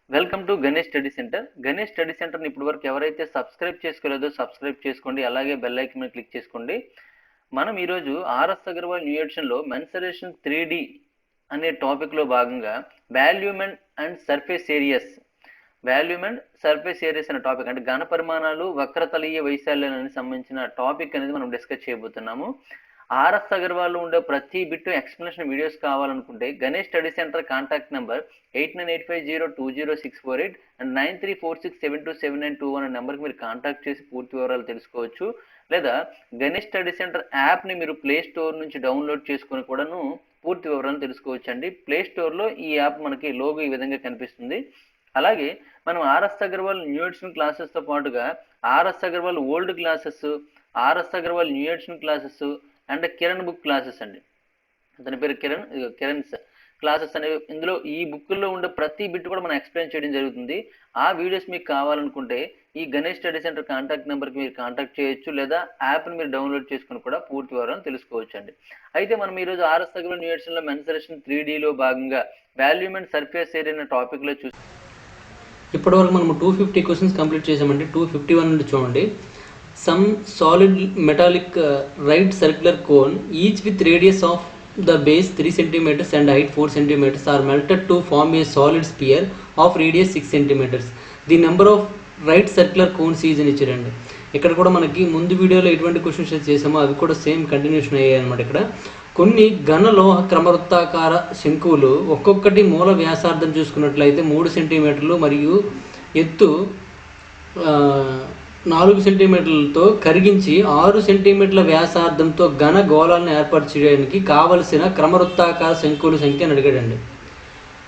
Welcome to Ganesh study centre. Ganesh study సెంటర్ని ఇప్పటి వరకు ఎవరైతే సబ్స్క్రైబ్ చేసుకోలేదో సబ్స్క్రైబ్ చేసుకోండి, అలాగే బెల్ ఐకాన్ మీద క్లిక్ చేసుకోండి. మనం ఈరోజు ఆర్ఎస్ అగర్వాల్ న్యూ ఎడిషన్లో మెన్సరేషన్ 3D అనే టాపిక్లో భాగంగా వాల్యూమ్ అండ్ సర్ఫేస్ ఏరియాస్ అనే టాపిక్, అంటే ఘన పరిమాణాలు వక్రతలీయ వైశాల్యానికి సంబంధించిన టాపిక్ అనేది మనం డిస్కస్ చేయబోతున్నాము. ఆర్ఎస్ అగర్వాల్లో ఉండే ప్రతి బిట్టు ఎక్స్ప్లెనేషన్ వీడియోస్ కావాలనుకుంటే Ganesh study centre contact number 8985020648 and 9346727921 అనే నెంబర్కి మీరు కాంటాక్ట్ చేసి పూర్తి వివరాలు తెలుసుకోవచ్చు. లేదా గణేష్ స్టడీ సెంటర్ యాప్ని మీరు ప్లే స్టోర్ నుంచి డౌన్లోడ్ చేసుకుని కూడాను పూర్తి వివరాలు తెలుసుకోవచ్చు అండి. ప్లే స్టోర్లో ఈ యాప్ మనకి లోగో ఈ విధంగా కనిపిస్తుంది. అలాగే మనం ఆర్ఎస్ అగర్వాల్ న్యూ ఎడిషన్ క్లాసెస్తో పాటుగా RS Agarwal old classes, RS Agarwal new edition classes and Kiran book classes అండి. అతని పేరు కిరణ్స్ క్లాసెస్ అనేవి ఇందులో ఈ బుక్లో ఉండే ప్రతి బిట్ కూడా మనం ఎక్స్ప్లెయిన్ చేయడం జరుగుతుంది. ఆ వీడియోస్ మీకు కావాలనుకుంటే ఈ గణేష్ స్టడీ సెంటర్ కాంటాక్ట్ నెంబర్కి మీరు కాంటాక్ట్ చేయొచ్చు, లేదా యాప్ని మీరు డౌన్లోడ్ చేసుకుని కూడా పూర్తి వివరాలను తెలుసుకోవచ్చు అండి. అయితే మనం ఈరోజు ఆర్ఎస్ అగర్వాల్ న్యూ ఎడిషన్లో మెన్సరేషన్ 3Dలో భాగంగా వాల్యూమ్ అండ్ సర్ఫేస్ ఏరియా అనే టాపిక్లో చూసి ఇప్పటివరకు మనం 250 క్వశ్చన్స్ కంప్లీట్ చేసామండి. 251 నుండి చూడండి. Some solid metallic right circular cone, each with radius of the base 3 cm and height 4 cm, are melted to form a solid sphere of radius 6 cm. The number of right circular cones is అని ఇచ్చారండి. ఇక్కడ కూడా మనకి ముందు వీడియోలో ఎటువంటి questions చేసామో అవి కూడా సేమ్ కంటిన్యూషన్ అయ్యాయి అనమాట. ఇక్కడ కొన్ని ఘన లోహ క్రమవృత్తాకార శంకువులు ఒక్కొక్కటి మూల వ్యాసార్థం చూసుకున్నట్లయితే 3 సెంటీమీటర్లు మరియు ఎత్తు 4 సెంటీమీటర్లతో కరిగించి 6 సెంటీమీటర్ల వ్యాసార్థంతో ఘన గోళాలను ఏర్పాటు చేయడానికి కావలసిన క్రమవృత్తాకార శంకువుల సంఖ్య అని అడిగాడండి.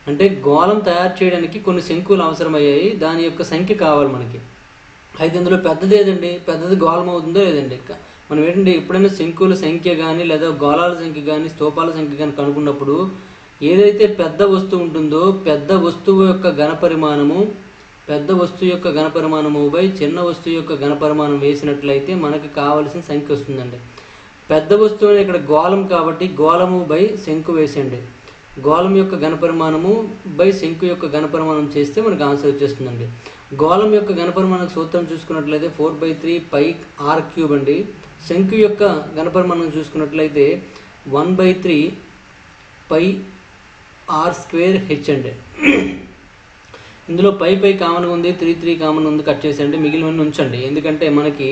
అంటే గోళం తయారు చేయడానికి కొన్ని శంకువులు అవసరమయ్యాయి, దాని యొక్క సంఖ్య కావాలి మనకి. అయితే ఇందులో పెద్దది ఏదండి, పెద్దది గోళం అవుతుందో లేదండి. మనం ఏంటంటే ఎప్పుడైనా శంకువుల సంఖ్య కానీ లేదా గోళాల సంఖ్య కానీ స్తూపాల సంఖ్య కానీ కనుక్కున్నప్పుడు ఏదైతే పెద్ద వస్తువు ఉంటుందో పెద్ద వస్తువు యొక్క ఘనపరిమాణము బై చిన్న వస్తువు యొక్క ఘనపరిమాణం వేసినట్లయితే మనకు కావలసిన సంఖ్య వస్తుందండి. పెద్ద వస్తువు ఇక్కడ గోళం కాబట్టి గోళము బై శంకు వేసేయండి. గోళం యొక్క ఘనపరిమాణము బై శంకు యొక్క ఘనపరిమాణం చేస్తే మనకు ఆన్సర్ వచ్చేస్తుందండి. గోళం యొక్క ఘనపరిమాణం సూత్రం చూసుకున్నట్లయితే 4/3 πr³ అండి. శంకు యొక్క ఘనపరిమాణం చూసుకున్నట్లయితే 1/3 πr²h అండి. ఇందులో పై కామన్గా ఉంది, 3 కామన్ ఉంది, కట్ చేసేయండి. మిగిలినవన్నీ ఉంచండి, ఎందుకంటే మనకి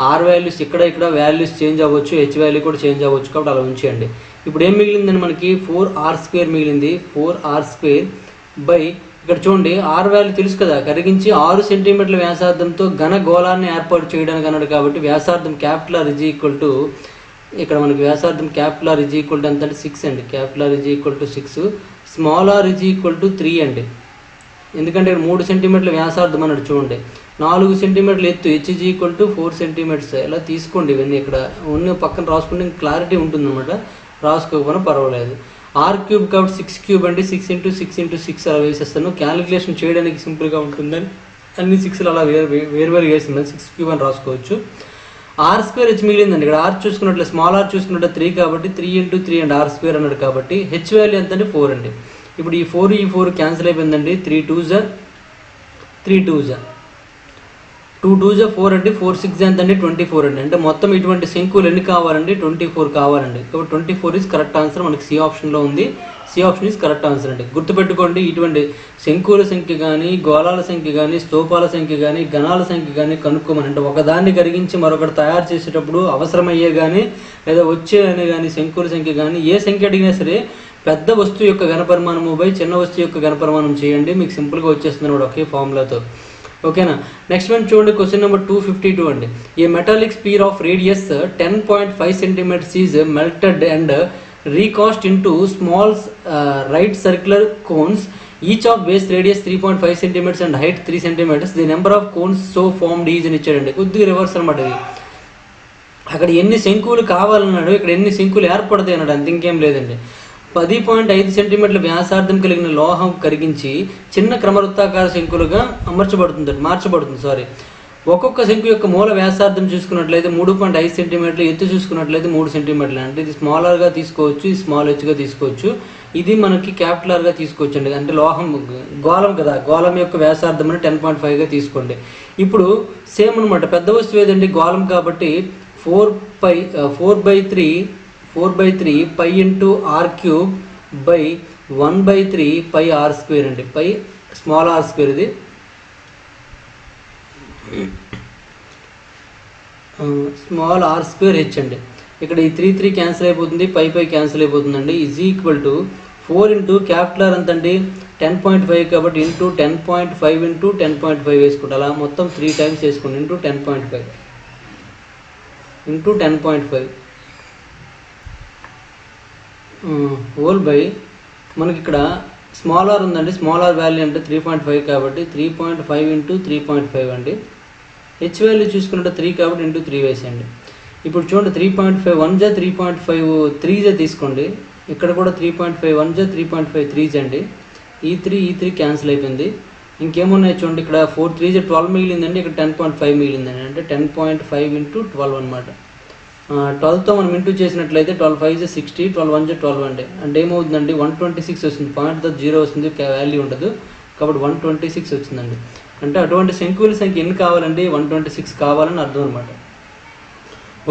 ఆర్ వాల్యూస్ ఇక్కడ వాల్యూస్ చేంజ్ అవ్వచ్చు, హెచ్ వాల్యూ కూడా చేంజ్ అవ్వచ్చు, కాబట్టి అలా ఉంచేయండి. ఇప్పుడు ఏం మిగిలిందని మనకి 4r² మిగిలింది. 4r² బై ఇక్కడ చూడండి ఆర్ వాల్యూ తెలుసు కదా, కరిగించి 6 సెంటీమీటర్ల వ్యాసార్థంతో ఘన గోళాన్ని ఏర్పాటు చేయడానికి అన్నాడు. కాబట్టి వ్యాసార్థం క్యాపిటల్ R ఇక్కడ మనకి వ్యాసార్థం క్యాపిటల్ R ఎంత అంటే 6 అండి. క్యాపిటల్ R 6, స్మాల్ r 3 అండి. ఎందుకంటే ఇక్కడ 3 సెంటీమీటర్ల వ్యాసార్థం అన్నాడు. చూడండి 4 సెంటీమీటర్ల ఎత్తు, h 4 సెంటీమీటర్స్. ఇలా తీసుకోండి, ఇవన్నీ ఇక్కడ ఉన్న పక్కన రాసుకుంటే క్లారిటీ ఉంటుంది అనమాట. రాసుకోకపోయినా పర్వాలేదు. r³ కాబట్టి 6³ అండి. 6 × 6 × 6 అలా వేసేస్తాను. క్యాలిక్యులేషన్ చేయడానికి సింపుల్గా ఉంటుందని అన్ని 6లు అలా వేరు వేస్తున్నాను. 6³ అని రాసుకోవచ్చు. r²h మిగిలిందండి. ఇక్కడ r చూసుకున్నట్లే స్మాల్ r చూసుకున్నట్టు 3 కాబట్టి 3 × 3 అండ్ r² అన్నాడు. కాబట్టి h వాల్యూ ఎంత అంటే 4 అండి. ఇప్పుడు ఈ 4 క్యాన్సిల్ అయిపోయిందండి. 3 2s 2 2s 4 అంటే 4 6 ఎంత అండి 24 అండి. అంటే మొత్తం ఇటువంటి శంకువులు ఎన్ని కావాలండి, 24 కావాలండి. కాబట్టి 24 ఈజ్ కరెక్ట్ ఆన్సర్. మనకి సి ఆప్షన్లో ఉంది. C option is correct answer అండి. గుర్తుపెట్టుకోండి, ఇటువంటి శంకువుల సంఖ్య కానీ, గోళాల సంఖ్య కానీ, స్తూపాల సంఖ్య కానీ, ఘనాల సంఖ్య కానీ కనుక్కోమని, అంటే ఒకదాన్ని కరిగించి మరొకటి తయారు చేసేటప్పుడు అవసరమయ్యే కానీ లేదా వచ్చే అని కానీ శంకువుల సంఖ్య కానీ ఏ సంఖ్య అడిగినా సరే పెద్ద వస్తువు యొక్క ఘనపరిమాణము బై చిన్న వస్తువు యొక్క ఘనపరిమాణం చేయండి, మీకు సింపుల్గా వచ్చేస్తుంది అనమాట ఒకే ఫార్ములాతో. ఓకేనా. నెక్స్ట్ వన్ చూడండి, క్వశ్చన్ నెంబర్ 252 అండి. A metallic sphere of radius 10.5 centimetres is melted and recast into small right circular cones, each of base radius 3.5 centimetres and height 3 centimetres. The number of cones so formed is అని ఇచ్చాడండి. కొద్దిగా reverse అనమాట ఇది. అక్కడ ఎన్ని శంకువులు కావాలన్నాడు, ఇక్కడ ఎన్ని శంకువులు ఏర్పడతాయి అన్నాడు, అంత ఇంకేం లేదండి. 10.5 సెంటీమీటర్ల వ్యాసార్థం కలిగిన లోహం కరిగించి చిన్న క్రమవృత్తాకార శంకులుగా మార్చబడుతుంది. ఒక్కొక్క శంకు యొక్క మూల వ్యాసార్థం చూసుకున్నట్లయితే 3.5 సెంటీమీటర్లు, ఎత్తు చూసుకున్నట్లయితే 3 సెంటీమీటర్లు. అంటే ఇది స్మాలర్గా తీసుకోవచ్చు, ఇది స్మాల్ హెచ్గా తీసుకోవచ్చు. ఇది మనకి క్యాపిటల్గా తీసుకోవచ్చండి, అంటే లోహం గోళం కదా, గోళం యొక్క వ్యాసార్థం అని 10.5గా తీసుకోండి. ఇప్పుడు సేమ్ అనమాట, పెద్ద వస్తువు ఏదండి గోళం కాబట్టి 4/3 pi into r cube by 1/3 pi r square అండి, పై స్మాల్ r స్క్వేర్, ఇది స్మాల్ r స్క్వేర్ హెచ్ అండి. ఇక్కడ ఈ 3 క్యాన్సిల్ అయిపోతుంది, పై క్యాన్సిల్ అయిపోతుందండి. Is equal to 4 into capital R ఎంతండి 10.5 కాబట్టి ఇంటూ 10.5 ఇంటూ 10.5 వేసుకుంటా, అలా మొత్తం 3 టైమ్స్ వేసుకోండి. ఇంటూ 10.5 ఇంటూ 10.5 హోల్ బై, మనకి ఇక్కడ స్మాల్ ఆర్ ఉందండి, స్మాల్ ఆర్ వాల్యూ అంటే 3.5 కాబట్టి 3.5 ఇంటూ 3.5 అండి. హెచ్ వాల్యూ చూసుకున్నట్టు 3 కాబట్టి ఇంటూ 3 వేసేయండి. ఇప్పుడు చూడండి 3.5 1 జా 3.5 3 జా తీసుకోండి, ఇక్కడ కూడా 3.5 1 జా 3.5 3 జా అండి. ఈ 3 క్యాన్సిల్ అయిపోయింది. ఇంకేమున్నాయి చూడండి, ఇక్కడ 4 3 జా 12 మిగిలిందండి, ఇక్కడ 10.5 మిగిలిందండి, అంటే 10.5 ఇంటూ 12 అనమాట. 12తో మనం ఇంటూ చేసినట్లయితే 12 5 జా 60, 12 1 జా 12 అండి, అంటే ఏమవుతుందండి 126 వస్తుంది. పాయింట్తో 0 వస్తుంది, వాల్యూ ఉండదు కాబట్టి 126 వచ్చిందండి. అంటే అటువంటి శంకువుల సంఖ్య ఎన్ని కావాలండి, 126 కావాలని అర్థం అనమాట.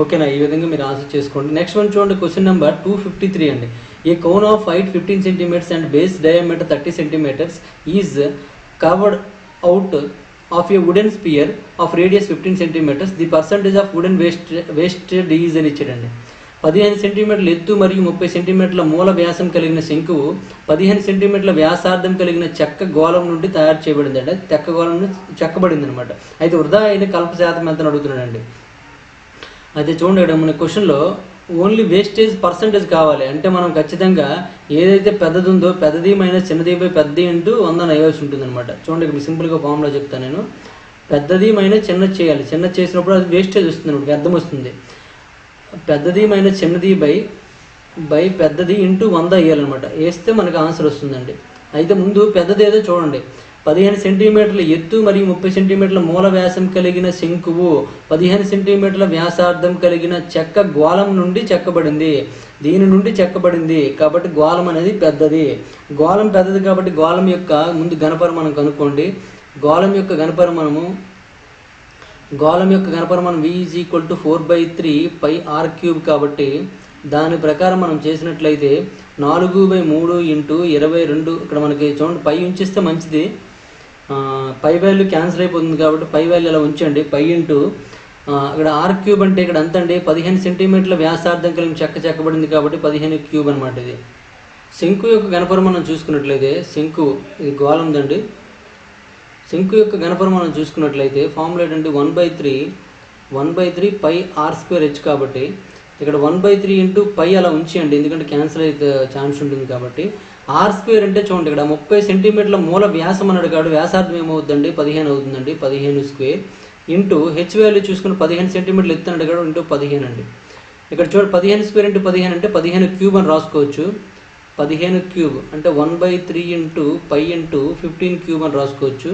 ఓకేనా, ఈ విధంగా మీరు ఆన్సర్ చేసుకోండి. నెక్స్ట్ వన్ చూడండి, క్వశ్చన్ నెంబర్ 253 అండి. A cone of height 15 centimetres and base diameter 30 centimetres is covered out of a wooden sphere of radius 15 centimetres. The percentage of wooden wasted is అని ఇచ్చాడండి. 15 సెంటీమీటర్ల ఎత్తు మరియు 30 సెంటీమీటర్ల మూల వ్యాసం కలిగిన శంకువు 15 సెంటీమీటర్ల వ్యాసార్థం కలిగిన చెక్క గోళం నుండి తయారు చేయబడింది, అంటే చెక్క గోళం నుండి చెక్కబడింది అనమాట. అయితే వృధా అయిన కల్ప శాతం ఎంత అడుగుతున్నాడండి. అయితే చూడండి, ఇక్కడ మన క్వశ్చన్లో ఓన్లీ వేస్టేజ్ పర్సంటేజ్ కావాలి, అంటే మనం ఖచ్చితంగా ఏదైతే పెద్దది ఉందో పెద్దది మైనస్ చిన్నది బై పెద్దది ఇంటూ 100 వేయాల్సి ఉంటుంది అనమాట. చూడండి, ఇక్కడ సింపుల్గా ఫార్ములా చెప్తాను నేను. పెద్దది మైనస్ చిన్నది చేయాలి, చిన్నది చేసినప్పుడు అది వేస్టేజ్ వస్తుంది అనమాట, వ్యర్థం వస్తుంది. పెద్దది మైనస్ చిన్నది బై పెద్దది ఇంటూ 100 వేయాలన్నమాట, వేస్తే మనకు ఆన్సర్ వస్తుందండి. అయితే ముందు పెద్దది ఏదో చూడండి, 15 సెంటీమీటర్ల ఎత్తు మరియు 30 సెంటీమీటర్ల మూల వ్యాసం కలిగిన శంకువు 15 సెంటీమీటర్ల వ్యాసార్థం కలిగిన చెక్క గోళం నుండి చెక్కబడింది, దీని నుండి చెక్కబడింది కాబట్టి గోళం అనేది పెద్దది. గోళం పెద్దది కాబట్టి గోళం యొక్క ముందు ఘనపరిమాణం కనుక్కోండి. గోళం యొక్క ఘనపరిమాణం V is equal to 4/3 pi r cube కాబట్టి దాని ప్రకారం మనం చేసినట్లయితే 4/3 ఇంటూ 22, ఇక్కడ మనకి చూడండి పై ఉంచిస్తే మంచిది, పై వాల్యూ క్యాన్సిల్ అయిపోతుంది కాబట్టి పై వాల్యూ ఇలా ఉంచండి. పై ఇంటూ ఇక్కడ r క్యూబ్ అంటే ఇక్కడ ఎంత అండి 15 సెంటీమీటర్ల వ్యాసార్థం కలిగిన చెక్క చెక్కబడింది కాబట్టి 15 క్యూబ్ అనమాట. ఇది శంకు యొక్క ఘనపరిమాణం చూసుకున్నట్లయితే, శంకు ఇది గోళం దండి, శంకు యొక్క ఘనపరిమాణం చూసుకున్నట్లయితే ఫార్ములా ఏంటంటే 1/3 పై r స్క్వేర్ హెచ్ కాబట్టి ఇక్కడ 1/3 ఇంటూ పై అలా ఉంచేయండి, ఎందుకంటే క్యాన్సిల్ అయితే ఛాన్స్ ఉంటుంది కాబట్టి. ఆర్ స్క్వేర్ అంటే చూడండి, ఇక్కడ 30 సెంటీమీటర్ల మూల వ్యాసం అని అడిగాడు, వ్యాసార్థం ఏమవుతుందండి 15 అవుతుందండి, 15 స్క్వేర్ ఇంటూ హెచ్ వాల్యూ చూసుకుని 15 సెంటీమీటర్లు ఎత్తు అని అడిగాడు ఇంటూ 15 అండి. ఇక్కడ చూడండి 15 స్క్వేర్ ఇంటూ 15 అంటే 15 క్యూబ్ అని రాసుకోవచ్చు. 15 క్యూబ్ అంటే 1/3 ఇంటూ పై ఇంటూ 15 క్యూబ్ అని రాసుకోవచ్చు.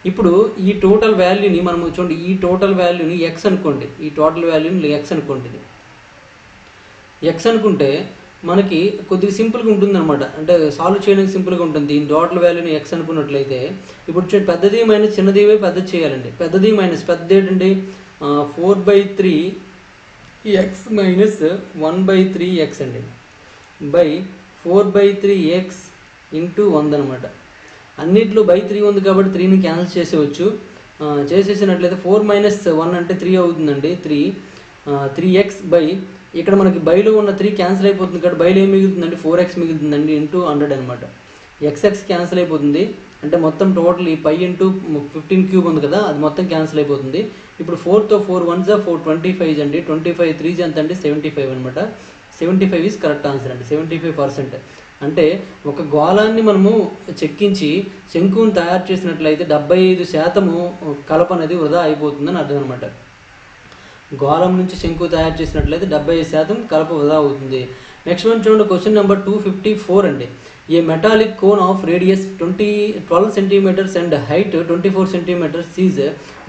ఇప్పుడు ఈ టోటల్ వాల్యూని మనం చూడండి, ఈ టోటల్ వాల్యూని ఎక్స్ అనుకోండి, ఈ టోటల్ వాల్యూని ఎక్స్ అనుకోండి. ఇది ఎక్స్ అనుకుంటే మనకి కొద్దిగా సింపుల్గా ఉంటుంది అనమాట, అంటే సాల్వ్ చేయడానికి సింపుల్గా ఉంటుంది. దీని టోటల్ వాల్యూని ఎక్స్ అనుకున్నట్లయితే ఇప్పుడు పెద్దది మైనస్ చిన్నది పెద్దది చేయాలండి. పెద్దది మైనస్ పెద్దది ఏంటండి 4/3 ఎక్స్ మైనస్ 1/3 ఎక్స్ అండి బై 4/3 ఎక్స్ ఇంటూ 100 అనమాట. అన్నిట్లో బై 3 ఉంది కాబట్టి 3ని క్యాన్సిల్ చేసేవచ్చు. చేసేసినట్లయితే 4 మైనస్ 1 అంటే 3 అవుతుందండి. 3x బై ఇక్కడ మనకి బైలో ఉన్న 3 క్యాన్సిల్ అయిపోతుంది కాబట్టి బైలో ఏం మిగులుతుందండి 4x మిగులుతుందండి ఇంటూ 100 అనమాట. ఎక్స్ఎక్స్ క్యాన్సిల్ అయిపోతుంది, అంటే మొత్తం టోటల్ ఈ పై ఇంటూ 15 క్యూబ్ ఉంది కదా, అది మొత్తం క్యాన్సిల్ అయిపోతుంది. ఇప్పుడు 4తో 4 1 4 25 అండి, 25 3 ఎంత అండి 75 అనమాట. 75 ఈజ్ కరెక్ట్ ఆన్సర్ అండి, 75%. అంటే ఒక గోళాన్ని మనము చెక్కించి శంకువుని తయారు చేసినట్లయితే 75% కలప అనేది వృధా అయిపోతుందని అర్థం అనమాట. గోళం నుంచి శంకువు తయారు చేసినట్లయితే 75% కలప వృధా అవుతుంది. నెక్స్ట్ వన్ చూడండి, క్వశ్చన్ నెంబర్ 254 అండి. A metallic cone of radius 12 centimetres and height 24 centimetres is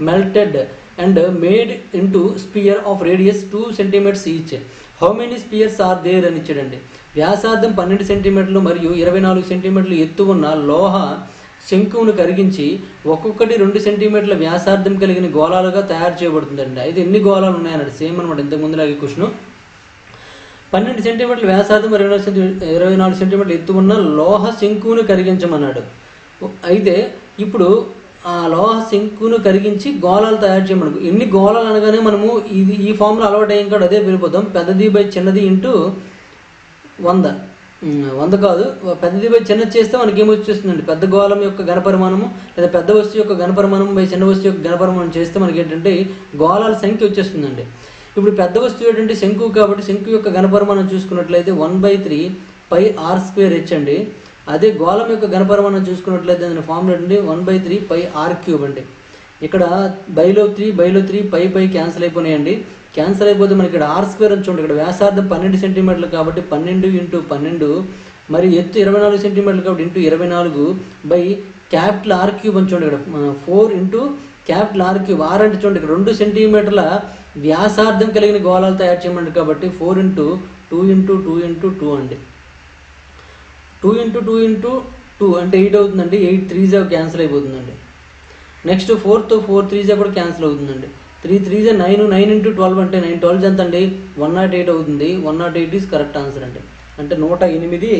melted and made into sphere of radius 2 centimetres each. How many spheres are there అని ఇచ్చాడండి. వ్యాసార్థం 12 సెంటీమీటర్లు మరియు 24 సెంటీమీటర్లు ఎత్తు ఉన్న లోహ శంకువును కరిగించి ఒక్కొక్కటి 2 సెంటీమీటర్ల వ్యాసార్థం కలిగిన గోళాలుగా తయారు చేయబడుతుందండి. అయితే ఎన్ని గోళాలు ఉన్నాయన్నాడు, సేమ్ అనమాట ఇంతకుముందులాగే క్వశ్చన్. 12 సెంటీమీటర్ల వ్యాసార్థం 24 సెంటీమీటర్ల ఎత్తు ఉన్న లోహ శంకువును కరిగించమన్నాడు. అయితే ఇప్పుడు ఆ లోహ శంకును కరిగించి గోళాలు తయారు చేయమను. ఎన్ని గోళాలు అనగానే మనము ఈ ఫామ్లో అలవాటు అయ్యాం కూడా అదే వెళ్ళిపోతాం. పెద్దది బై చిన్నది ఇంటూ 100 కాదు, పెద్దది బై చిన్నది చేస్తే మనకి ఏమొచ్చేస్తుందండి, పెద్ద గోళం యొక్క ఘనపరిమాణము లేదా పెద్ద వస్తువు యొక్క ఘనపరిమాణం బై చిన్న వస్తువు యొక్క ఘనపరిమాణం చేస్తే మనకి ఏంటంటే గోళాల సంఖ్య వచ్చేస్తుందండి. ఇప్పుడు పెద్ద వస్తువు ఏంటంటే శంకువు, కాబట్టి శంకు యొక్క ఘనపరిమాణం చూసుకున్నట్లయితే 1/3 పై r²h అండి. అదే గోళం యొక్క ఘనపరిమాణం చూసుకున్నట్లయితే దాని ఫార్ములా ఏంటంటే 1/3 పై r³ అండి. ఇక్కడ బైలో 3 పై క్యాన్సిల్ అయిపోయినాయండి. క్యాన్సిల్ అయిపోతే మనకి ఇక్కడ r² అని చూడండి. ఇక్కడ వ్యాసార్థం 12 సెంటీమీటర్లు కాబట్టి 12 × 12 మరి ఎత్తు 24 సెంటీమీటర్లు కాబట్టి ఇంటూ 24 బై క్యాపిటల్ r³ అని చూడండి. ఇక్కడ 4 × క్యాపిటల్ r³ r అంటే చూడండి ఇక్కడ 2 సెంటీమీటర్ల వ్యాసార్థం కలిగిన గోళాలు తయారు చేయమండి కాబట్టి 4 × 2 × 2 × 2 అండి. 2 × 2 × 2 అంటే 8 అవుతుందండి. 8 3 క్యాన్సిల్ అయిపోతుందండి. నెక్స్ట్ 4తో 4 3 కూడా క్యాన్సిల్ అవుతుందండి. 3 3 9, 9 × 12 అంటే 9 12 ఎంత అండి, 108 అవుతుంది. 108 ఈజ్ కరెక్ట్ ఆన్సర్ అండి. అంటే 108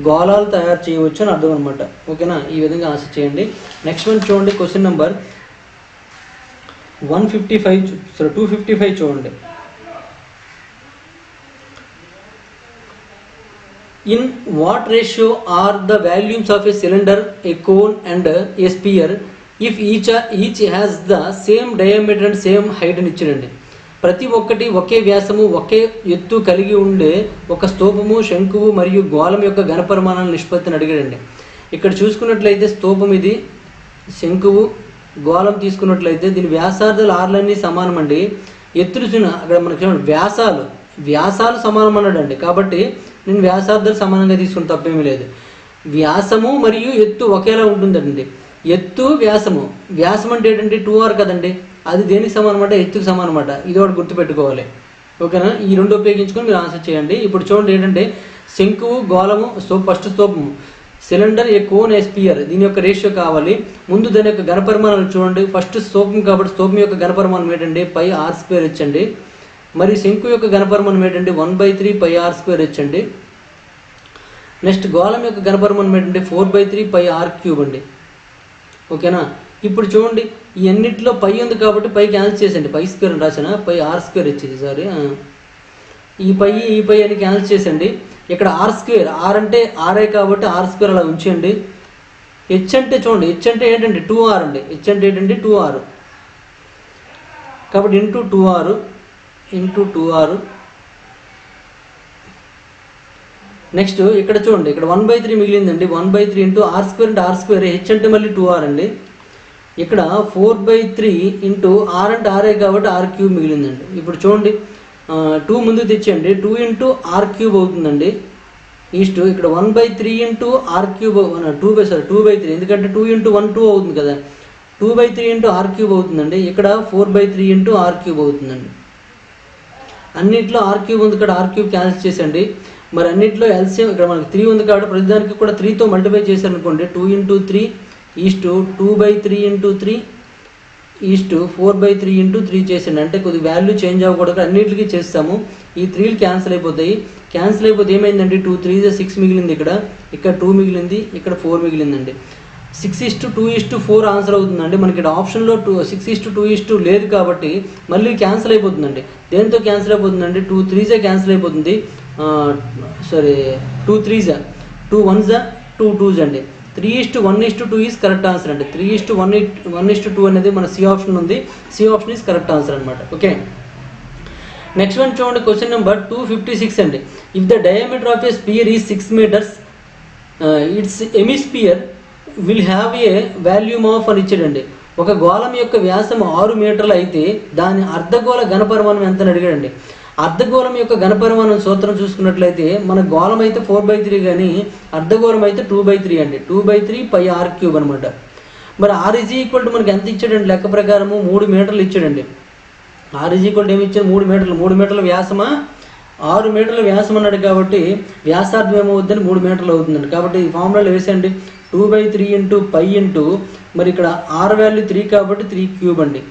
గోళాలు తయారు చేయవచ్చు అని అర్థం అనమాట. ఓకేనా, ఈ విధంగా ఆన్సర్ చేయండి. నెక్స్ట్ వన్ చూడండి, క్వశ్చన్ నెంబర్ 255 చూడండి. In what ratio are the volumes of a cylinder, a cone and a sphere if each has the same diameter and same height అని ఇచ్చాడండి. ప్రతి ఒక్కటి ఒకే వ్యాసము ఒకే ఎత్తు కలిగి ఉండే ఒక స్తూపము, శంకువు మరియు గోళం యొక్క ఘనపరిమాణాల నిష్పత్తిని అడిగాడండి. ఇక్కడ చూసుకున్నట్లయితే స్తూపం ఇది, శంకువు, గోళం తీసుకున్నట్లయితే దీని వ్యాసార్థాలు ఆర్లన్నీ సమానం అండి. ఎత్తులు అక్కడ మనకి వ్యాసాలు సమానం అన్నాడండి. కాబట్టి నేను వ్యాసార్థాలు సమానంగా తీసుకుని తప్పేమీ లేదు. వ్యాసము మరియు ఎత్తు ఒకేలా ఉంటుందండి. ఎత్తు వ్యాసం అంటే ఏంటంటే 2r కదండి, అది దేనికి సమానం అంటే ఎత్తుకు సమానం అన్నమాట. ఇది ఒకటి గుర్తుపెట్టుకోవాలి. ఓకేనా, ఈ రెండు ఉపయోగించుకొని మీరు ఆన్సర్ చేయండి. ఇప్పుడు చూడండి ఏంటంటే శంకువు, గోళము, ఫస్ట్ స్తూపము, cylinder, a cone, a sphere, దీని యొక్క రేషియో కావాలి. ముందు దాని యొక్క ఘనపరిమాణాలు చూడండి. ఫస్ట్ స్తూపం కాబట్టి స్తూపం యొక్క ఘనపరిమాణం ఏంటంటే పై r² అండి. మరి శంకు యొక్క ఘనపరిమాణం ఏంటంటే 1/3 పై r² అండి. నెక్స్ట్ గోళం యొక్క ఘనపరిమాణం ఏంటంటే 4/3 పై r³ అండి. ఓకేనా, ఇప్పుడు చూడండి ఈ అన్నింటిలో పై ఉంది కాబట్టి పై క్యాన్సిల్ చేసండి. π² అని రాసిన, పై r² వచ్చింది. సారీ, ఈ పై అని క్యాన్సిల్ చేసండి. ఇక్కడ r² r అంటే ఆర్ఐ కాబట్టి r² అలా ఉంచండి. హెచ్ అంటే చూడండి, హెచ్ అంటే ఏంటంటే 2r అండి. హెచ్ అంటే ఏంటంటే 2r కాబట్టి ఇంటూ 2r. నెక్స్ట్ ఇక్కడ చూడండి, ఇక్కడ 1/3 మిగిలిందండి. 1/3 ఇంటూ r² అంటే r², హెచ్ అంటే మళ్ళీ 2r అండి. ఇక్కడ 4/3 ఇంటూ r అంటే ఆర్ఐ కాబట్టి r³ మిగిలిందండి. ఇప్పుడు చూడండి 2 ముందుకు తెచ్చండి, 2 × r³ అవుతుందండి. ఇక్కడ 1/3 ఇంటూ r³ 2/3 ఎందుకంటే 2 × 1 2 అవుతుంది కదా, 2/3 ఇంటూ r³ అవుతుందండి. ఇక్కడ 4/3 ఇంటూ r³ అవుతుందండి. అన్నింటిలో r³ ఉంది, ఇక్కడ r³ క్యాన్సిల్ చేసండి. మరి అన్నింటిలో ఎల్సిఎం ఇక్కడ మనకి 3 ఉంది కాబట్టి ప్రతిదానికి కూడా 3తో మల్టిప్లై చేశారనుకోండి. 2 × 3 2/3 × 3 4/3 × 3 చేసండి. అంటే కొద్దిగా వాల్యూ చేంజ్ అవ్వకూడదు, అన్నింటికి చేస్తాము. ఈ 3 క్యాన్సిల్ అయిపోతాయి. క్యాన్సిల్ అయిపోతే ఏమైందండి, 2 3 6 మిగిలింది. ఇక్కడ 2 మిగిలింది, ఇక్కడ 4 మిగిలిందండి. 6:2:4 ఆన్సర్ అవుతుందండి. మనకి ఇక్కడ ఆప్షన్లో 6:2 లేదు కాబట్టి మళ్ళీ క్యాన్సిల్ అయిపోతుందండి. దేంతో క్యాన్సిల్ అయిపోతుందండి, 2 3 క్యాన్సిల్ అయిపోతుంది. 2 3 2 1 2 2 అండి. 3:1:2 ఈజ్ కరెక్ట్ ఆన్సర్ అండి. 3:1:2 అనేది మన సి ఆప్షన్ ఉంది. C option is correct answer అనమాట. ఓకే, నెక్స్ట్ వన్ చూడండి, క్వశ్చన్ నెంబర్ 256 అండి. If the diameter of a sphere is 6 meters, its hemisphere will have a volume of అని ఇచ్చాడండి. ఒక గోళం యొక్క వ్యాసం 6 మీటర్లు అయితే దాని అర్ధగోళ ఘనపరిమాణం ఎంత అని అడిగాడండి. అర్ధగోళం యొక్క ఘనపరిమాణం సూత్రం చూసుకున్నట్లయితే మన గోళం అయితే 4/3 కానీ అర్ధగోళం అయితే 2/3 అండి. 2/3 పై r³ అనమాట. మరి r = మనకి ఎంత ఇచ్చాడండి, లెక్క ప్రకారము 3 మీటర్లు ఇచ్చాడండి. r = ఏమి ఇచ్చాడు, 3 మీటర్లు. 3 మీటర్ల వ్యాసమా 6 మీటర్ల వ్యాసం అన్నాడు కాబట్టి వ్యాసార్థం ఏమవుతుందని 3 మీటర్లు అవుతుందండి. కాబట్టి ఈ ఫార్ములాలో వేసండి 2/3 ఇంటూ పై ఇంటూ మరి ఇక్కడ ఆర్ వాల్యూ 3 కాబట్టి 3 క్యూబ్ అండి.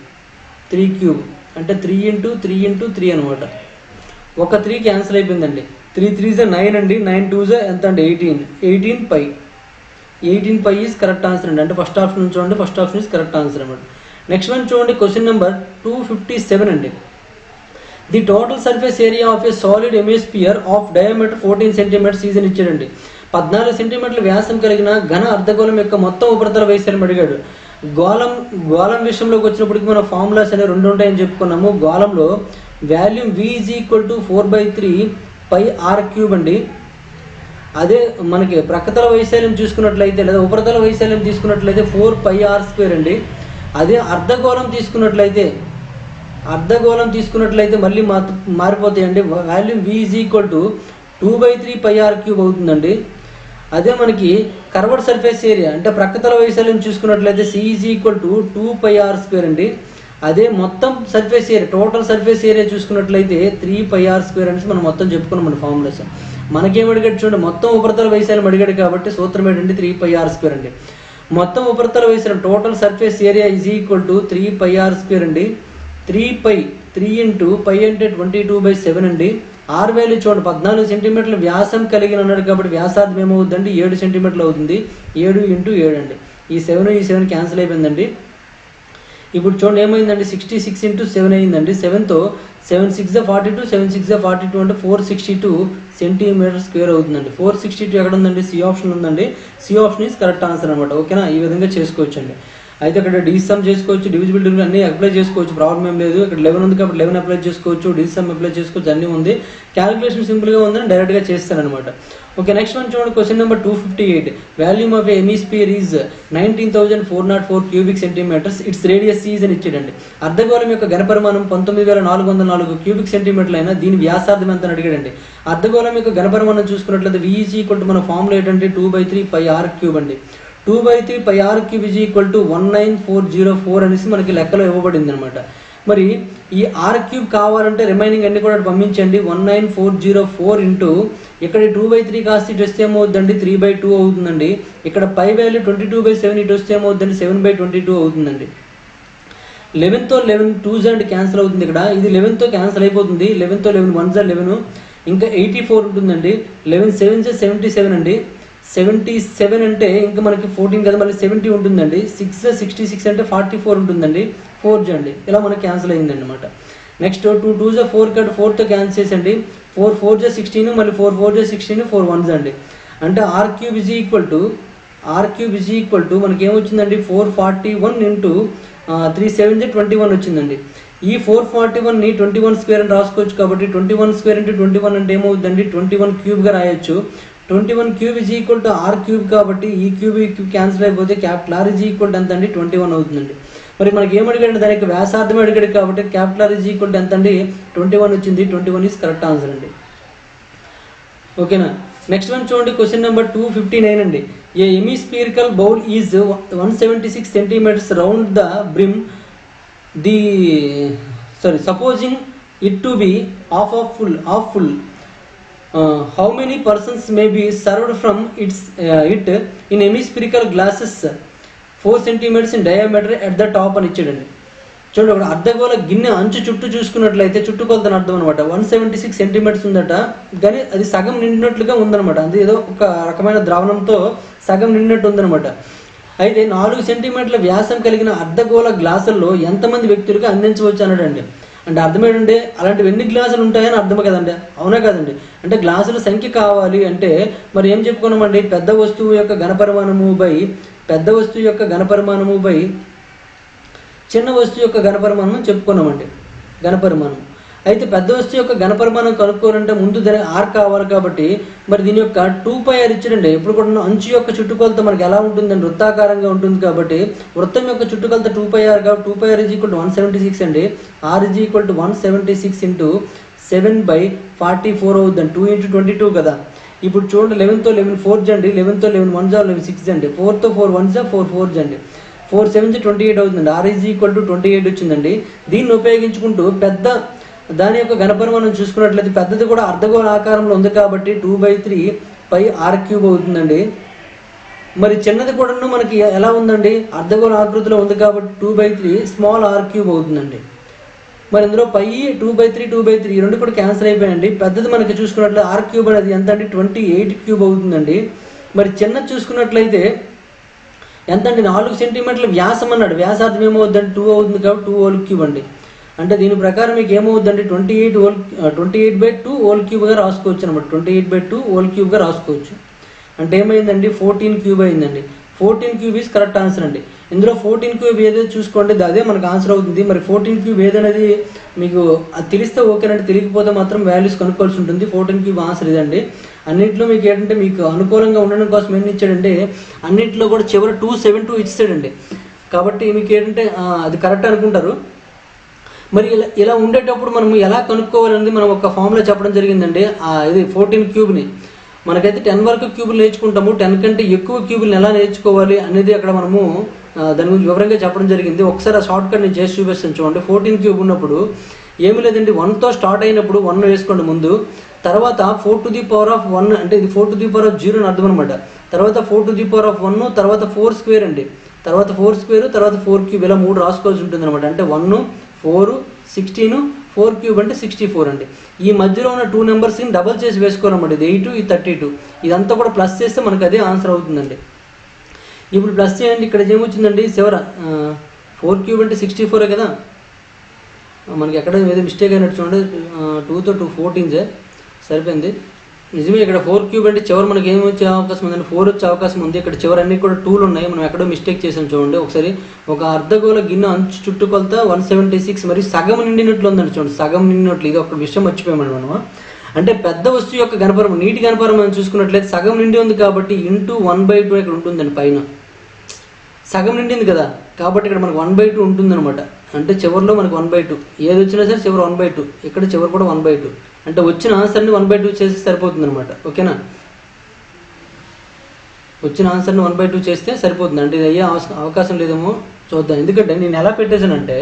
3 క్యూబ్ అంటే 3 ఇంటూ 3 ఇంటూ 3 అనమాట. ఒక 3 క్యాన్సిల్ అయిపోయిందండి. 3 3 9 అండి. 9 2 ఎంత అండి 18 pi. 18 pi is correct answer అండి. అంటే ఫస్ట్ ఆప్షన్ చూడండి, first option is correct answer అనమాట. నెక్స్ట్ వన్ చూడండి, క్వశ్చన్ నెంబర్ 257 అండి. The total surface area of a solid hemisphere of diameter 14 centimetres is అని ఇచ్చాడండి. 14 సెంటీమీటర్ల వ్యాసం కలిగిన ఘన అర్ధగోళం యొక్క మొత్తం ఉపరితల వైశాల్యం అడిగాడు. గోళం విషయంలోకి వచ్చినప్పటికి మన ఫార్ములాస్ అనేవి 2 ఉంటాయని చెప్పుకున్నాము. గోళంలో volume V is equal to 4/3 pi r cube అండి. అదే మనకి ప్రక్కతల వైశాల్యం చూసుకున్నట్లయితే లేదా ఉపరితల వైశాల్యం తీసుకున్నట్లయితే 4 పై ఆర్ స్క్వేర్ అండి. అదే అర్ధగోళం తీసుకున్నట్లయితే మళ్ళీ మారిపోతాయండి. Volume V is equal to 2/3 pi r cube అవుతుందండి. అదే మనకి కర్వర్డ్ సర్ఫేస్ ఏరియా అంటే ప్రక్కతల వైశాల్యం చూసుకున్నట్లయితే C is equal to 2 pi r square అండి. అదే మొత్తం surface area total surface area చూసుకున్నట్లయితే 3 పై ఆర్ స్క్వేర్ అనేసి మనం మొత్తం చెప్పుకున్నాం మన ఫార్ములాస్. మనకేం అడిగాడు చూడండి, మొత్తం ఉపరితల వైశాల్యం అడిగాడు కాబట్టి సూత్రం ఏంటంటే 3 పై ఆర్ స్క్వేర్ అండి. మొత్తం ఉపరితల వైశాల్యం total surface area is equal to 3 pi r square అండి. 3 ఇంటూ పై అంటే 22/7 అండి. ఆర్ వాల్యూ చూడండి 14 సెంటీమీటర్ల వ్యాసం కలిగిన అన్నాడు కాబట్టి వ్యాసార్థం ఏమవుతుందండి 7 సెంటీమీటర్లు అవుతుంది. 7 ఇంటూ 7 అండి. ఈ 7 క్యాన్సిల్ అయిపోయిందండి. ఇప్పుడు చూడండి ఏమైందండి 66 ఇంటూ 7 అయిందండి. 7తో 7 6 42, 7 6 42 అంటే 462 సెంటీమీటర్ స్క్వేర్ అవుతుందండి. 462 ఎక్కడ ఉందండి? సి ఆప్షన్ ఉందండి. C option is correct answer అనమాట. ఓకేనా, ఈ విధంగా చేసుకోవచ్చు అండి. అయితే ఇక్కడ డిసమ్ చేసుకోవచ్చు, డివిజిబిలిటీ అన్ని అప్లై చేసుకోవచ్చు, ప్రాబ్లం ఏం లేదు. ఇక్కడ 11 ఉంది కాబట్టి 11 అప్లై చేసుకోవచ్చు, డిసమ్ అప్లై చేసుకోవచ్చు, అన్నీ ఉంది. క్యాలిక్యులేషన్ సింపుల్గా ఉందని డైరెక్ట్గా చేస్తాను అనమాట. ఓకే, నెక్స్ట్ వన్ చూడండి, question number 258. Volume of hemisphere is 19,404 cubic centimetres. Its radius is అని ఇచ్చాడండి. అర్ధగోళం యొక్క ఘనపరిమాణం 19,404 క్యూబిక్ సెంటీమీటర్లు అయినా దీని వ్యాసార్థం ఎంత అని అడిగాడండి. అర్ధగోళం యొక్క ఘనపరిమాణం చూసుకున్నట్లయితే V ఈజ్ ఈక్వల్ టు మన ఫార్ములా ఏంటంటే 2/3 పై ఆర్ క్యూబ్ అండి. 2/3 pi r cube is equal to 19404 అనేసి మనకి లెక్కలో ఇవ్వబడింది అనమాట. మరి ఈ ఆర్ క్యూబ్ కావాలంటే రిమైనింగ్ అన్ని కూడా పంపించండి. 19404 ఇంటూ ఇక్కడ 2/3 కాస్త ఇటు వస్తే ఏమవుతుందండి 3/2 అవుతుందండి. ఇక్కడ పై వాల్యూ 22/7 ఇటు వస్తే ఏమవుతుందండి 7/22 అవుతుందండి. 11తో 11 2 అండ్ క్యాన్సిల్ అవుతుంది. ఇక్కడ ఇది 11తో క్యాన్సిల్ అయిపోతుంది. 11తో 11 1 11 ఇంకా 84 ఉంటుందండి. 11 7 77 అండి. 77 అంటే ఇంకా మనకి 14 కదా, మళ్ళీ 70 ఉంటుందండి. 6 66 అంటే 44 ఉంటుందండి. 4 అండి. ఇలా మనకి క్యాన్సిల్ అయిందండి అనమాట. నెక్స్ట్ 2 2 4 కాబట్టి 4తో క్యాన్సిల్ చేసండి. 4 4 16 మళ్ళీ 4 4 16 4 1 అండి. అంటే r cube is equal to మనకి ఏమొచ్చిందండి 441 ఇంటూ 3 7 21 వచ్చిందండి. ఈ 441ని 21 స్క్వేర్ అని రాసుకోవచ్చు కాబట్టి 21 స్క్వేర్ ఇంటూ 21 అంటే ఏమవుతుందండి 21 క్యూబ్గా రాయొచ్చు. 21 cube is equal to r cube కాబట్టి ఈ క్యూబ్ క్యాన్సిల్ అయిపోతే capital r is equal to ఎంత అండి 21 అవుతుందండి. మరి మనకి ఏమడిగాడు, దానికి వ్యాసార్థం అడిగాడు కాబట్టి capital r is equal to ఎంత అండి 21 వచ్చింది. 21 ఈజ్ కరెక్ట్ ఆన్సర్ అండి. ఓకేనా, నెక్స్ట్ వన్ చూడండి, క్వశ్చన్ నెంబర్ 259 అండి. A hemispherical bowl is 176 centimetres round the brim supposing it to be half full. How many persons may be served from it in hemispherical glasses 4 centimeters in diameter at the top అని ఇచ్చాడండి. చూడండి, అక్కడ అర్ధగోళ గిన్నె అంచు చుట్టూ చూసుకున్నట్లయితే చుట్టుకొలతని అర్థం అనమాట 176 సెంటీమీటర్స్ ఉందట. కానీ అది సగం నిండినట్లుగా ఉందనమాట. అది ఏదో ఒక రకమైన ద్రావణంతో సగం నిండినట్టు ఉందనమాట. అయితే 4 సెంటీమీటర్ల వ్యాసం కలిగిన అర్ధగోళ గ్లాసుల్లో ఎంతమంది వ్యక్తులకు అందించవచ్చు అన్నాడండి. అంటే అర్థం ఏంటంటే అలాంటివి ఎన్ని గ్లాసులు ఉంటాయని అర్థం కదండి, అవునా కదండి. అంటే గ్లాసుల సంఖ్య కావాలి అంటే మరి ఏం చెప్పుకున్నామండి, పెద్ద వస్తువు యొక్క ఘనపరిమాణము బై చిన్న వస్తువు యొక్క ఘనపరిమాణం చెప్పుకున్నామండి. ఘనపరిమాణం అయితే పెద్ద వస్తువు యొక్క ఘనపరిమాణం కనుక్కోవాలంటే ముందు దాని ఆర్ కావాలి కాబట్టి మరి దీని యొక్క 2πr ఇచ్చాడండి. ఎప్పుడు కూడా అంచు యొక్క చుట్టుకొలత మనకి ఎలా ఉంటుందండి, వృత్తాకారంగా ఉంటుంది కాబట్టి వృత్తం యొక్క చుట్టుకొలత 2πr కాబట్టి 2πr ఈజ్ ఈక్వల్ టు 176 అండి. R is equal to 176 into 7/44 అవుతుందండి. 2 ఇంటూ 22 కదా. ఇప్పుడు చూడండి 11తో 11 4 అండి. 11తో 11 1 11 6 అండి. 4తో 4 1 4 4 అండి. 4 7 28 అవుతుందండి. ఆర్ ఈజ్ ఈక్వల్ టు 28 వచ్చిందండి. దీన్ని ఉపయోగించుకుంటూ పెద్ద దాని యొక్క ఘనపరిమాణం చూసుకున్నట్లయితే పెద్దది కూడా అర్ధగోళ ఆకారంలో ఉంది కాబట్టి 2/3 పై r క్యూబ్ అవుతుందండి. మరి చిన్నది కూడా మనకి ఎలా ఉందండి, అర్ధగోళ ఆకృతిలో ఉంది కాబట్టి 2/3 స్మాల్ r క్యూబ్ అవుతుందండి. మరి ఇందులో పై 2/3 ఈ రెండు కూడా క్యాన్సిల్ అయిపోయాయండి. పెద్దది మనకి చూసుకున్నట్లయితే r క్యూబ్ అనేది ఎంత అండి 28 క్యూబ్ అవుతుందండి. మరి చిన్నది చూసుకున్నట్లయితే ఎంత అండి 4 సెంటీమీటర్ల వ్యాసం అన్నాడు. వ్యాసార్థం ఏమవుతుందండి 2 అవుతుంది కాబట్టి 2 హోల్ క్యూబ్ అండి. అంటే దీని ప్రకారం మీకు ఏమవుతుందండి 28/2 హోల్ క్యూబ్గా రాసుకోవచ్చు అనమాట. 28/2 హోల్ క్యూబ్గా రాసుకోవచ్చు. అంటే ఏమైందండి 14 క్యూబ్ అయిందండి. 14 క్యూబ్ ఈజ్ కరెక్ట్ ఆన్సర్ అండి. ఇందులో 14 క్యూబ్ ఏదో చూసుకోండి, అదే మనకు ఆన్సర్ అవుతుంది. మరి 14 క్యూబ్ ఏదనేది మీకు అది తెలిస్తే ఓకేనండి, తెలియకపోతే మాత్రం వాల్యూస్ కనుక్కోవాల్సి ఉంటుంది. 14 క్యూబ్ ఆన్సర్ ఇదండి. అన్నింటిలో మీకు ఏంటంటే మీకు అనుకూలంగా ఉండడం కోసం ఏం ఇచ్చాడంటే అన్నింటిలో కూడా చివరి 272 ఇచ్చాడండి. కాబట్టి మీకు ఏంటంటే అది కరెక్ట్ అనుకుంటారు. మరి ఇలా ఉండేటప్పుడు మనం ఎలా కనుక్కోవాలనేది మనం ఒక ఫామ్లో చెప్పడం జరిగిందండి. ఇది 14 క్యూబ్ని మనకైతే 10 వరకు క్యూబులు నేర్చుకుంటాము. 10 కంటే ఎక్కువ క్యూబులను ఎలా నేర్చుకోవాలి అనేది అక్కడ మనము దాని గురించి వివరంగా చెప్పడం జరిగింది. ఒకసారి ఆ షార్ట్ కట్ నేను చేసి చూపిస్తాను చూడండి. 14 క్యూబ్ ఉన్నప్పుడు ఏమీ లేదండి, 1తో స్టార్ట్ అయినప్పుడు 1 వేసుకోండి ముందు. తర్వాత 4⁻1 అంటే ఇది 4⁻0 అని అర్థం అనమాట. తర్వాత 4⁻1 తర్వాత 4 స్క్వేర్ అండి, తర్వాత 4 స్క్వేర్, తర్వాత 4 క్యూబ్, ఇలా 3 రాసుకోవాల్సి ఉంటుంది అనమాట. అంటే 1, 4, 16, 4 క్యూబ్ అంటే 64 అండి. ఈ మధ్యలో ఉన్న 2 నెంబర్స్ని డబల్ చేసి వేసుకోవాలన్నమాట. ఇది 8, ఇది 32. ఇదంతా కూడా ప్లస్ చేస్తే మనకు అదే ఆన్సర్ అవుతుందండి. ఇప్పుడు ప్లస్ చేయండి. ఇక్కడ ఏమొచ్చిందండి చివర 4 క్యూబ్ అంటే 64 కదా. మనకి ఎక్కడ ఏదో మిస్టేక్ అయినట్టు చూడండి. 2తో 2 14 సరిపోయింది. నిజమే, ఇక్కడ 4 క్యూబ్ అంటే చివరి మనకి ఏమి వచ్చే అవకాశం ఉందండి 4 వచ్చే అవకాశం ఉంది. ఇక్కడ చివరి అన్ని కూడా 2లు ఉన్నాయి. మనం ఎక్కడో మిస్టేక్ చేసాం చూడండి. ఒకసారి ఒక అర్ధగోళ గిన్నె అంచు చుట్టుకొలత 176 మరియు సగం నిండినట్లు ఉందండి చూడండి. సగం నిండినట్లు, ఇది ఒక విషయం మర్చిపోయామండి మనం. అంటే పెద్ద వస్తువు యొక్క ఘనపరిమాణం, నీటి ఘనపరిమాణం మనం చూసుకున్నట్లయితే సగం నిండి ఉంది కాబట్టి ఇంటూ 1/2 ఇక్కడ ఉంటుందండి. పైన సగం నిండింది కదా కాబట్టి ఇక్కడ మనకు 1/2 ఉంటుందన్నమాట. అంటే చివరిలో మనకు 1/2 ఏది వచ్చినా సరే చివరి 1/2, ఇక్కడ చివరి కూడా 1/2. అంటే వచ్చిన ఆన్సర్ని 1/2 చేస్తే సరిపోతుంది అనమాట. ఓకేనా, వచ్చిన ఆన్సర్ని 1/2 చేస్తే సరిపోతుంది. అంటే ఇది అయ్యే అవకాశం లేదేమో చూద్దాం. ఎందుకంటే నేను ఎలా పెట్టేశానంటే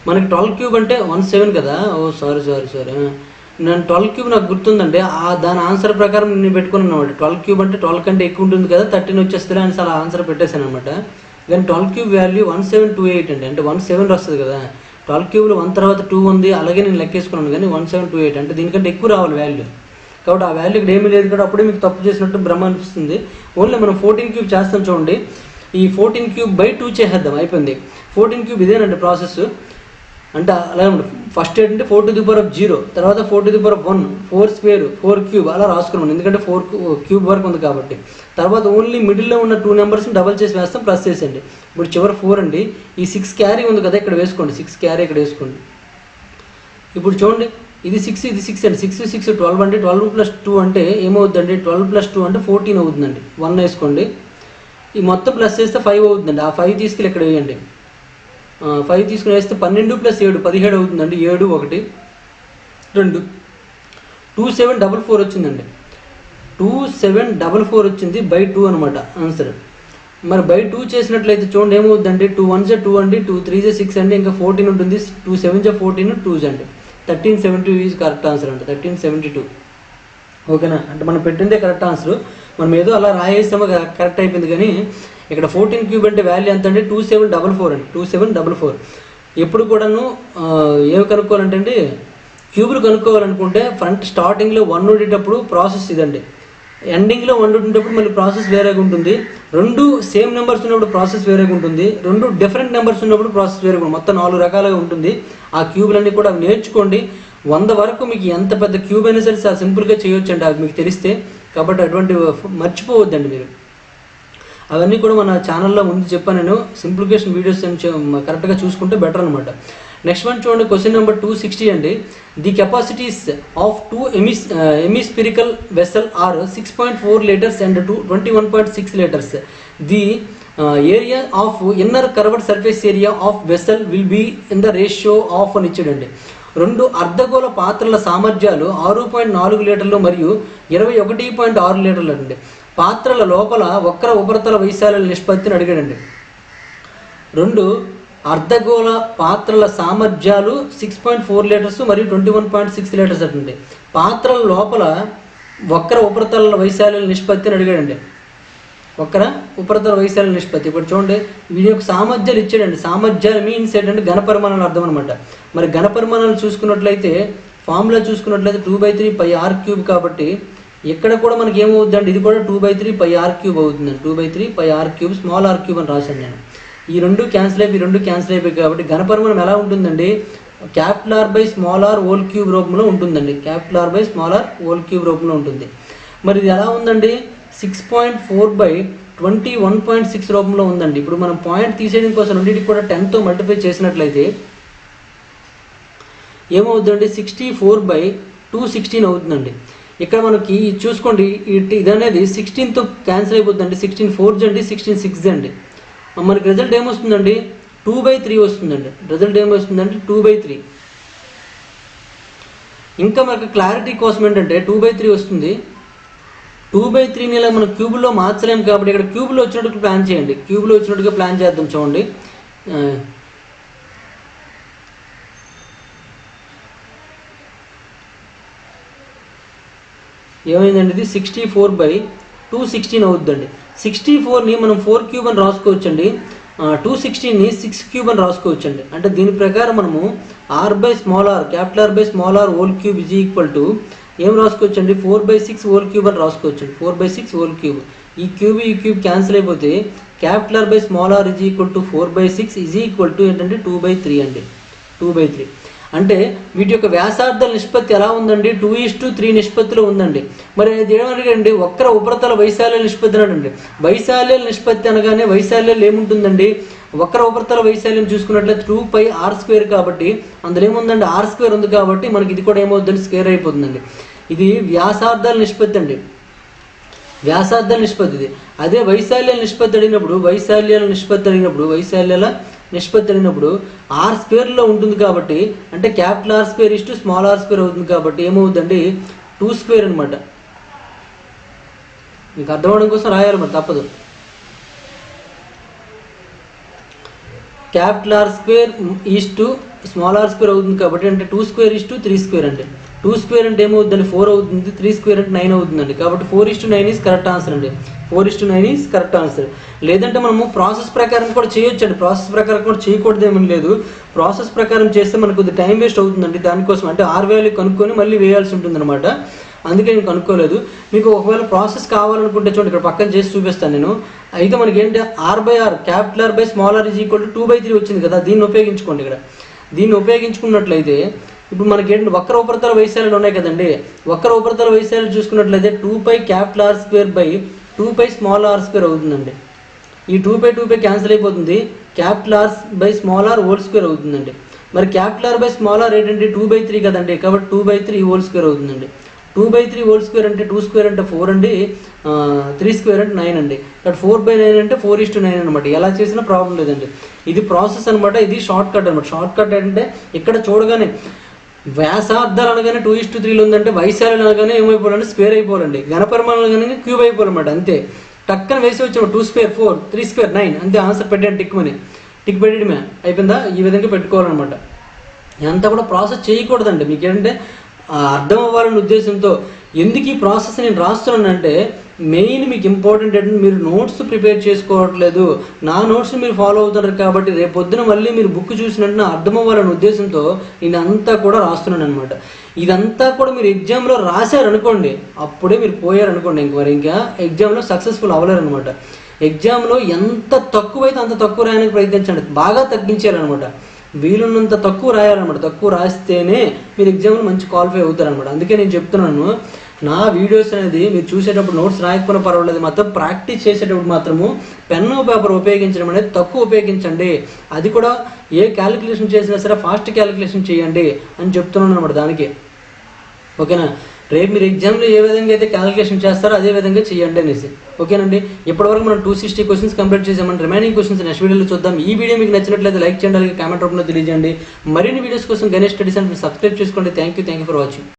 మనకి 12 క్యూబ్ అంటే 17 కదా. సారీ నేను 12 క్యూబ్ నాకు గుర్తుందండి. దాని ఆన్సర్ ప్రకారం నేను పెట్టుకున్నాను అనమాట. 12 క్యూబ్ అంటే 12 కంటే ఎక్కువ ఉంటుంది కదా, 13 వచ్చేస్తుంది అని అలా ఆన్సర్ పెట్టేశాను అనమాట. కానీ 12 క్యూబ్ వాల్యూ 1728 అండి. అంటే 17 వస్తుంది కదా. 12 క్యూబ్లో 1 తర్వాత 2 ఉంది, అలాగే నేను లెక్కేసుకున్నాను. కానీ 1728 అంటే దీనికంటే ఎక్కువ రావాలి వాల్యూ. కాబట్టి ఆ వాల్యూ ఇక్కడ ఏమీ లేదు కూడా, అప్పుడే మీకు తప్పు చేసినట్టు భ్రమ అనిపిస్తుంది. ఓన్లీ మనం 14 క్యూబ్ చేస్తాం చూడండి. ఈ 14 క్యూబ్ బై 2 చేసేద్దాం, అయిపోయింది. 14 క్యూబ్ ఇదేనండి ప్రాసెస్. అంటే అలాగే ఫస్ట్ ఏంటంటే 4⁻0, తర్వాత 4⁻1, 4 స్క్వేర్, 4 క్యూబ్ అలా రాసుకున్నాం. ఎందుకంటే 4 క్యూబ్ వరకు ఉంది కాబట్టి. తర్వాత ఓన్లీ మిడిల్లో ఉన్న 2 నెంబర్స్ని డబల్ చేసి వేస్తాం, ప్లస్ చేసేయండి. ఇప్పుడు చివరి 4 అండి. ఈ 6 క్యారీ ఉంది కదా, ఇక్కడ వేసుకోండి. 6 క్యారీ ఇక్కడ వేసుకోండి. ఇప్పుడు చూడండి, ఇది 6, ఇది 6 అండి. 6, 6, 12 అంటే 12 + 2 అంటే ఏమవుతుందండి 12 + 2 అంటే 14 అవుతుందండి. 1 వేసుకోండి. ఈ మొత్తం ప్లస్ చేస్తే 5 అవుతుందండి. ఆ 5 తీసుకెళ్ళి ఇక్కడ వేయండి. 5 తీసుకుని వేస్తే 12 + 7 17 అవుతుందండి. 7, 1, 2, 2744 వచ్చిందండి. 2744 వచ్చింది బై 2 అనమాట ఆన్సర్. మరి బై 2 చేసినట్లయితే చూడండి ఏమవుతుందండి 2 1 2 అండి, 2 3 6 అండి, ఇంకా 14 ఉంటుంది. 2 7 14, 2 అండి. 1372 ఈజ్ కరెక్ట్ ఆన్సర్ అండి. 1372. ఓకేనా, అంటే మనం పెట్టిందే కరెక్ట్ ఆన్సర్. మనం ఏదో అలా రాయేస్తామో కరెక్ట్ అయిపోయింది. కానీ ఇక్కడ 14 క్యూబ్ అంటే వాల్యూ ఎంత అంటే 2744 అండి. 2744. ఎప్పుడు కూడాను ఏమి కనుక్కోవాలంటే అండి క్యూబులు కనుక్కోవాలనుకుంటే ఫ్రంట్ స్టార్టింగ్లో 1 ఉండేటప్పుడు ప్రాసెస్ ఇదండి, ఎండింగ్లో 1 ఉండేటప్పుడు మళ్ళీ ప్రాసెస్ వేరేగా ఉంటుంది. 2 సేమ్ నెంబర్స్ ఉన్నప్పుడు ప్రాసెస్ వేరేగా ఉంటుంది. 2 డిఫరెంట్ నెంబర్స్ ఉన్నప్పుడు ప్రాసెస్ వేరేగా ఉంటుంది. మొత్తం 4 రకాలుగా ఉంటుంది. ఆ క్యూబులన్నీ కూడా నేర్చుకోండి. 100 వరకు మీకు ఎంత పెద్ద క్యూబ్ అయినా సరే చాలా సింపుల్గా చేయొచ్చు అండి, అది మీకు తెలిస్తే. కాబట్టి అటువంటి మర్చిపోవద్దండి మీరు. అవన్నీ కూడా మన ఛానల్లో ముందు చెప్పాను నేను. సింప్లిఫికేషన్ వీడియోస్ కరెక్ట్గా చూసుకుంటే బెటర్ అనమాట. నెక్స్ట్ వన్ చూడండి, క్వశ్చన్ నెంబర్ 260 అండి. The capacities of 2 hemispherical vessel are 6.4 liters and 21.6 liters. The area of inner curved surface area of vessel will be in the ratio of అని ఇచ్చాడండి. 2 అర్ధగోళ పాత్రల సామర్థ్యాలు 6.4 లీటర్లు మరియు 21.6 లీటర్లు అండి. పాత్రల లోపల వక్ర ఉపరితల వైశాల్యాల నిష్పత్తిని అడిగాడండి. 2 అర్ధగోళ పాత్రల సామర్థ్యాలు 6.4 లీటర్స్ మరియు 21.6 లీటర్స్ అండి. పాత్రల లోపల వక్ర ఉపరితల వైశాల్యాల నిష్పత్తి అని అడిగాడండి. వక్ర ఉపరితల వైశాల్య నిష్పత్తి. ఇప్పుడు చూడండి, వీడి యొక్క సామర్థ్యాలు ఇచ్చాడండి. సామర్థ్యాలు మీన్స్ ఏంటంటే ఘనపరిమాణాలు అర్థం అనమాట. మరి ఘనపరిమాణాలు చూసుకున్నట్లయితే ఫార్ములా చూసుకున్నట్లయితే 2/3 πr³ కాబట్టి ఇక్కడ కూడా మనకి ఏమవుతుందండి, ఇది కూడా 2/3 πr³ అవుతుందండి. 2/3 πr³ స్మాల్ r³ అని రాశాను నేను. ఈ రెండు క్యాన్సిల్ అయిపోయి కాబట్టి ఘనపరిమాణం ఎలా ఉంటుందండి, R/r రూపంలో ఉంటుందండి. R/r రూపంలో ఉంటుంది. మరి ఇది ఎలా ఉందండి, 6.4/21.6 రూపంలో ఉందండి. ఇప్పుడు మనం పాయింట్ తీసేయడం కోసం రెండింటికి కూడా 10తో మల్టిప్లై చేసినట్లయితే ఏమవుతుందండి, 64/216 అవుతుందండి. ఇక్కడ మనకి చూసుకోండి, ఇది అనేది 16తో క్యాన్సిల్ అయిపోతుందండి. 16 4 అండి, 16 6 అండి. మనకి రిజల్ట్ ఏమొస్తుందండి, 2/3 వస్తుందండి. రిజల్ట్ ఏమొస్తుందండి, 2/3. ఇంకా మనకు క్లారిటీ కోసం ఏంటంటే 2/3 వస్తుంది. 2/3ని ఇలా మనం క్యూబ్లో మార్చలేము కాబట్టి ఇక్కడ క్యూబ్లో వచ్చినట్టుగా ప్లాన్ చేయండి. క్యూబ్లో వచ్చినట్టుగా ప్లాన్ చేద్దాం. చూడండి, ఏమైందండి, ఇది 64/216 అవుతుందండి. 64ని మనం 4³ అని రాసుకోవచ్చండి. 216ని 6³ అని రాసుకోవచ్చండి. అంటే దీని ప్రకారం మనము R/r R/r³ ఏం రాసుకోవచ్చండి, 4/6 అని రాసుకోవచ్చండి. 4/6 ఈ క్యూబ్ క్యాన్సిల్ అయిపోతే R/r 4/6 ఏంటంటే 2/3 అండి. 2/3 అంటే వీటి యొక్క వ్యాసార్థాల నిష్పత్తి ఎలా ఉందండి, 2:3 నిష్పత్తిలో ఉందండి. మరి అది ఏమనగండి, వక్ర ఉపరితల వైశాల్యాల నిష్పత్తి అనండి. వైశాల్యాల నిష్పత్తి అనగానే వైశాల్యాలు ఏముంటుందండి, వక్ర ఉపరితల వైశాల్యం చూసుకున్నట్లయితే 2πr² కాబట్టి అందులో ఏముందండి, r² ఉంది కాబట్టి మనకి ఇది కూడా ఏమవుతుందండి, స్క్వేర్ అయిపోతుందండి. ఇది వ్యాసార్థాల నిష్పత్తి అండి, వ్యాసార్థాల నిష్పత్తి ఇది. అదే వైశాల్యాల నిష్పత్తి అడిగినప్పుడు r² ఉంటుంది కాబట్టి అంటే R² స్మాల్ r² అవుతుంది కాబట్టి ఏమవుతుందండి, 2² అనమాట. మీకు అర్థమవడం కోసం రాయాలి మరి, తప్పదు. R² స్మాల్ r² అవుతుంది కాబట్టి అంటే 2² 3² అంటే 2² అంటే ఏమవుతుందండి, 4 అవుతుంది. 3² అంటే 9 అవుతుందండి. కాబట్టి 4:9 ఈజ్ కరెక్ట్ ఆన్సర్ అండి. 4:9 ఈజ్ కరెక్ట్ ఆన్సర్. లేదంటే మనము ప్రాసెస్ ప్రకారం కూడా చేయొచ్చండి. ప్రాసెస్ ప్రకారం కూడా చేయకూడదు ఏమని లేదు. ప్రాసెస్ ప్రకారం చేస్తే మనకు కొద్దిగా టైం వేస్ట్ అవుతుందండి. దానికోసం అంటే R వాల్యూ కనుక్కొని మళ్ళీ వేయాల్సి ఉంటుంది అనమాట. అందుకే నేను కనుక్కోలేదు. మీకు ఒకవేళ ప్రాసెస్ కావాలనుకుంటే చూడండి, ఇక్కడ పక్కన చేసి చూపిస్తాను నేను. అయితే మనకి ఏంటి, R/r R/r 2/3 వచ్చింది కదా, దీన్ని ఉపయోగించుకోండి. ఇక్కడ దీన్ని ఉపయోగించుకున్నట్లయితే ఇప్పుడు మనకి ఏంటి, వక్ర ఉపరితల వైశాల్యాలు ఉన్నాయి కదండి. వక్ర ఉపరితల వైశాల్యాలు చూసుకున్నట్లయితే 2πR² 2π r² అవుతుందండి. ఈ 2π క్యాన్సిల్ అయిపోతుంది. R/r అవుతుందండి. మరి R/r ఏంటంటే 2/3 కదండి, కాబట్టి 2/3 అవుతుందండి. 2/3 అంటే 2² అంటే 4 అండి, 3² అంటే 9 అండి. ఇక్కడ 4/9 అంటే 4:9 అనమాట. ఎలా చేసినా ప్రాబ్లం లేదండి. ఇది ప్రాసెస్ అనమాట. ఇది షార్ట్ కట్ అనమాట. షార్ట్ కట్ అంటే ఇక్కడ చూడగానే వ్యాసార్థాలు అనగానే 2:3 ఉందంటే వైశాల్యాలు అనగానే ఏమైపోవాలంటే స్క్వేర్ అయిపోవాలండి. ఘనపరిమాణాలు అనగానే క్యూబ్ అయిపోవాలన్నమాట. అంతే, టక్కన వేసి వచ్చాము. 2² 4, 3² 9 అంతే. ఆన్సర్ పెట్టాను, టిక్ పెట్టడమే అయిపోయిందా. ఈ విధంగా పెట్టుకోవాలన్నమాట. ఇదంతా కూడా ప్రాసెస్ చేయకూడదండి. మీకు ఏంటంటే అర్థం అవ్వాలనే ఉద్దేశంతో ఎందుకు ఈ ప్రాసెస్ నేను రాస్తున్నానంటే, మెయిన్ మీకు ఇంపార్టెంట్ ఏంటంటే మీరు నోట్స్ ప్రిపేర్ చేసుకోవట్లేదు, నా నోట్స్ని మీరు ఫాలో అవుతున్నారు కాబట్టి రేపు పొద్దున మళ్ళీ మీరు బుక్ చూసినట్టు అర్థం అవ్వాలనే ఉద్దేశంతో నేను అంతా కూడా రాస్తున్నాను అనమాట. ఇదంతా కూడా మీరు ఎగ్జామ్లో రాశారనుకోండి, అప్పుడే మీరు పోయారనుకోండి, ఇంకా ఎగ్జామ్లో సక్సెస్ఫుల్ అవ్వలేరనమాట. ఎగ్జామ్లో ఎంత తక్కువైతే అంత తక్కువ రాయడానికి ప్రయత్నించండి. బాగా తగ్గించారనమాట. వీలున్నంత తక్కువ రాయాలన్నమాట. తక్కువ రాస్తేనే మీరు ఎగ్జామ్లో మంచి క్వాలిఫై అవుతారనమాట. అందుకే నేను చెప్తున్నాను, నా వీడియోస్ అనేది మీరు చూసేటప్పుడు నోట్స్ రాయకపోయినా పర్వాలేదు, మాత్రం ప్రాక్టీస్ చేసేటప్పుడు మాత్రము పెన్ను పేపర్ ఉపయోగించడం అనేది తక్కువ ఉపయోగించండి. అది కూడా ఏ క్యాలిక్యులేషన్ చేసినా సరే ఫాస్ట్ క్యాలిక్యులేషన్ చేయండి అని చెప్తున్నాను అనమాట. దానికి ఓకేనా. రేపు మీరు ఎగ్జామ్లో ఏ విధంగా అయితే క్యాలిక్యులేషన్ చేస్తారో అదే విధంగా చేయండి అనేసి. ఓకేనండి. ఇప్పటివరకు మనం 260 క్వశ్చన్స్ కంప్లీట్ చేసామని. రిమైనింగ్ క్వశ్చన్స్ నెక్స్ట్ వీడియోలో చూద్దాం. ఈ వీడియో మీకు నచ్చినట్లయితే లైక్ చేయండి, అలాగే కామెంట్ రూపంలో తెలియజేయండి. మరిన్ని వీడియోస్ కోసం గణేష్ స్టడీస్ అండ్ సబ్స్క్రైబ్ చేసుకోండి. Thank you for watching.